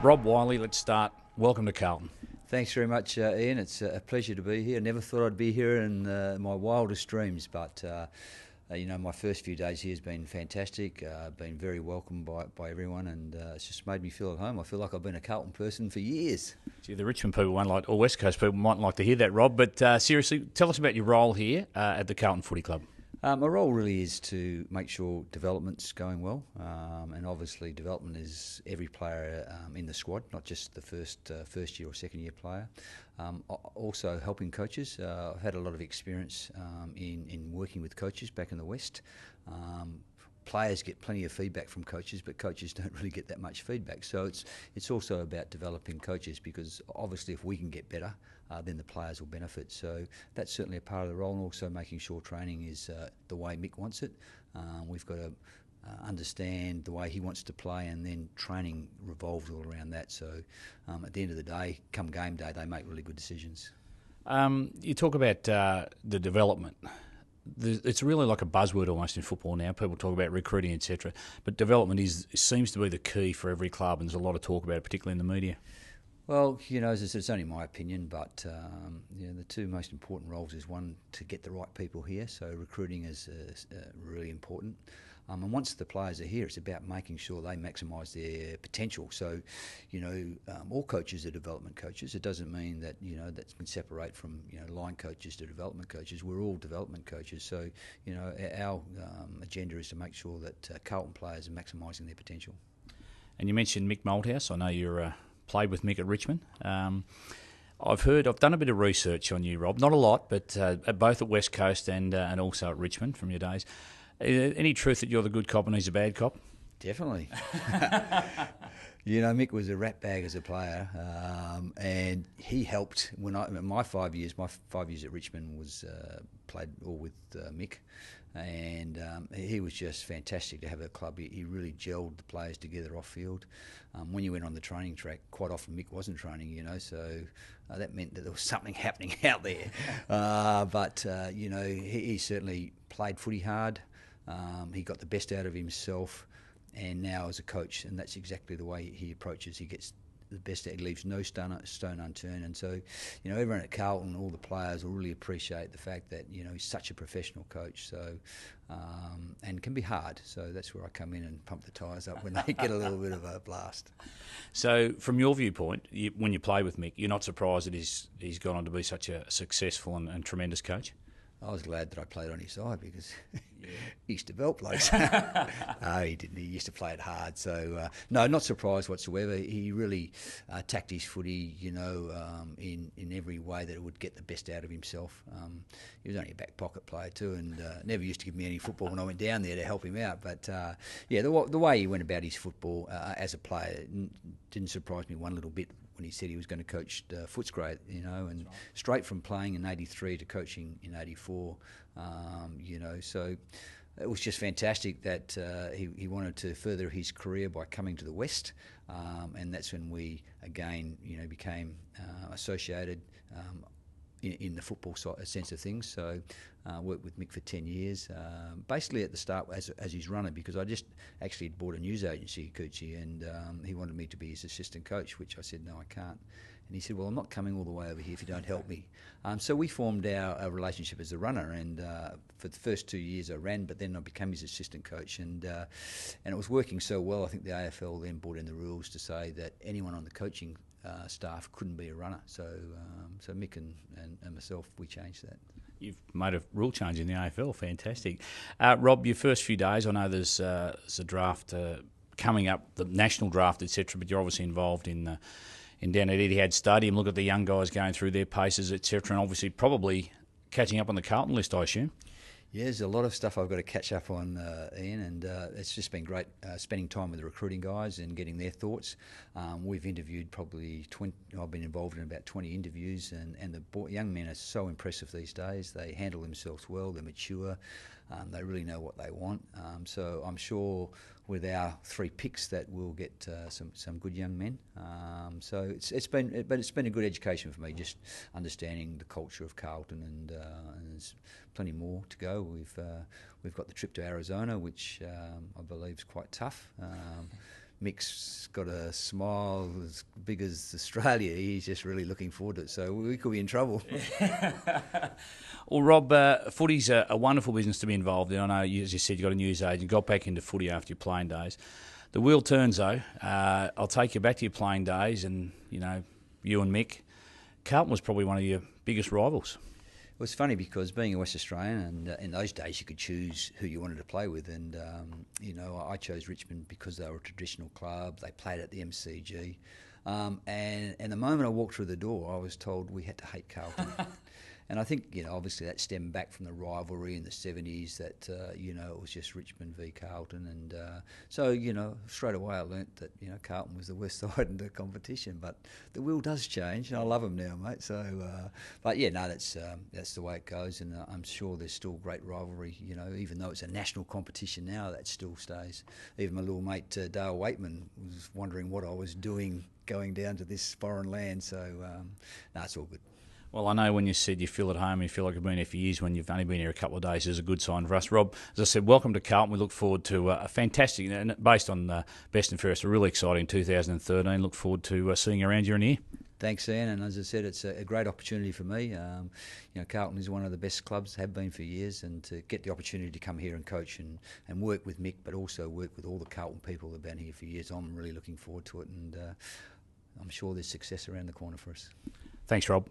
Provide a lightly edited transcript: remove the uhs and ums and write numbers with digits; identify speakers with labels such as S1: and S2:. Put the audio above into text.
S1: Rob Wiley, let's start. Welcome to Carlton.
S2: Thanks very much, Ian. It's a pleasure to be here. Never thought I'd be here in my wildest dreams, but my first few days here has been fantastic. Been very welcomed by everyone, and it's just made me feel at home. I feel like I've been a Carlton person for years.
S1: Gee, the Richmond people won't like, or West Coast people mightn't like to hear that, Rob. But seriously, tell us about your role here at the Carlton Footy Club.
S2: My role really is to make sure development's going well, and obviously development is every player in the squad, not just the first year or second year player. Also helping coaches. I've had a lot of experience in working with coaches back in the West. Players get plenty of feedback from coaches, but coaches don't really get that much feedback. So it's also about developing coaches, because obviously if we can get better, then the players will benefit. So that's certainly a part of the role, and also making sure training is the way Mick wants it. We've got to understand the way he wants to play, and then training revolves all around that. So at the end of the day, come game day, they make really good decisions.
S1: You talk about the development. It's really like a buzzword almost in football now. People talk about recruiting, etc. But development seems to be the key for every club, and there's a lot of talk about it, particularly in the media.
S2: Well, as I said, it's only my opinion, but the two most important roles is, one, to get the right people here. So recruiting is really important. And once the players are here, it's about making sure they maximise their potential. So, all coaches are development coaches. It doesn't mean that, that can separate from, line coaches to development coaches. We're all development coaches. So, our agenda is to make sure that Carlton players are maximising their potential.
S1: And you mentioned Mick Malthouse. I know you're played with Mick at Richmond. I've done a bit of research on you, Rob. Not a lot, but both at West Coast and also at Richmond from your days. Any truth that you're the good cop and he's a bad cop?
S2: Definitely. Mick was a rat bag as a player, and he helped when my 5 years at Richmond was played all with Mick, and he was just fantastic to have at the club. He really gelled the players together off field. When you went on the training track, quite often Mick wasn't training, so that meant that there was something happening out there. But he certainly played footy hard. He got the best out of himself, and now as a coach, and that's exactly the way he approaches. He gets the best out. He leaves no stone unturned, and so everyone at Carlton, all the players will really appreciate the fact that he's such a professional coach. So and can be hard. So that's where I come in and pump the tyres up when they get a little bit of a blast.
S1: So from your viewpoint, when you play with Mick, you're not surprised that he's gone on to be such a successful and tremendous coach?
S2: I was glad that I played on his side, because he used to belt blokes. No, he didn't. He used to play it hard. So, no, not surprised whatsoever. He really attacked his footy, in every way that it would get the best out of himself. He was only a back pocket player too, and never used to give me any football when I went down there to help him out. But, the way he went about his football as a player didn't surprise me one little bit when he said he was going to coach Footscray, and straight from playing in '83 to coaching in '84, so it was just fantastic that he wanted to further his career by coming to the West, and that's when we again, became associated in the football sense of things. So worked with Mick for 10 years, basically at the start as his runner, because I just actually had bought a news agency, Coochie, and he wanted me to be his assistant coach, which I said, no, I can't. And he said, well, I'm not coming all the way over here if you don't help me. So we formed our relationship as a runner, and for the first 2 years I ran, but then I became his assistant coach, and it was working so well. I think the AFL then brought in the rules to say that anyone on the coaching staff couldn't be a runner. So Mick and myself, we changed that.
S1: You've made a rule change in the AFL. Fantastic. Rob, your first few days, I know there's a draft coming up, the national draft, etc., but you're obviously involved in down at Etihad Stadium. Look at the young guys going through their paces, etc., and obviously probably catching up on the Carlton list, I assume.
S2: Yeah, there's a lot of stuff I've got to catch up on, Ian, and it's just been great spending time with the recruiting guys and getting their thoughts. We've interviewed probably 20, I've been involved in about 20 interviews, and the young men are so impressive these days. They handle themselves well, they're mature, they really know what they want. So I'm sure with our 3 picks that we'll get some good young men. So it's been a good education for me, just understanding the culture of Carlton, and there's plenty more to go. We've got the trip to Arizona, which I believe is quite tough. Mick's got a smile as big as Australia. He's just really looking forward to it. So we could be in trouble.
S1: Well, Rob, footy's a wonderful business to be involved in. I know, as you said, you got a news agent, got back into footy after your playing days. The wheel turns, though. I'll take you back to your playing days, and you and Mick. Carlton was probably one of your biggest rivals.
S2: It was funny because being a West Australian, and in those days you could choose who you wanted to play with, and I chose Richmond because they were a traditional club. They played at the MCG, and the moment I walked through the door, I was told we had to hate Carlton. And I think, obviously that stemmed back from the rivalry in the 70s that, it was just Richmond v Carlton. And so, straight away I learnt that, Carlton was the worst side in the competition. But the wheel does change, and I love them now, mate. So, that's the way it goes. And I'm sure there's still great rivalry, even though it's a national competition now, that still stays. Even my little mate Dale Waitman was wondering what I was doing going down to this foreign land. So, it's all good.
S1: Well, I know when you said you feel at home, you feel like you've been here for years, when you've only been here a couple of days is a good sign for us. Rob, as I said, welcome to Carlton. We look forward to a fantastic, and based on best and fairest, a really exciting 2013. Look forward to seeing you around during the year.
S2: Thanks, Ian. And as I said, it's a great opportunity for me. Carlton is one of the best clubs, have been for years, and to get the opportunity to come here and coach and work with Mick, but also work with all the Carlton people that have been here for years, I'm really looking forward to it, and I'm sure there's success around the corner for us.
S1: Thanks, Rob.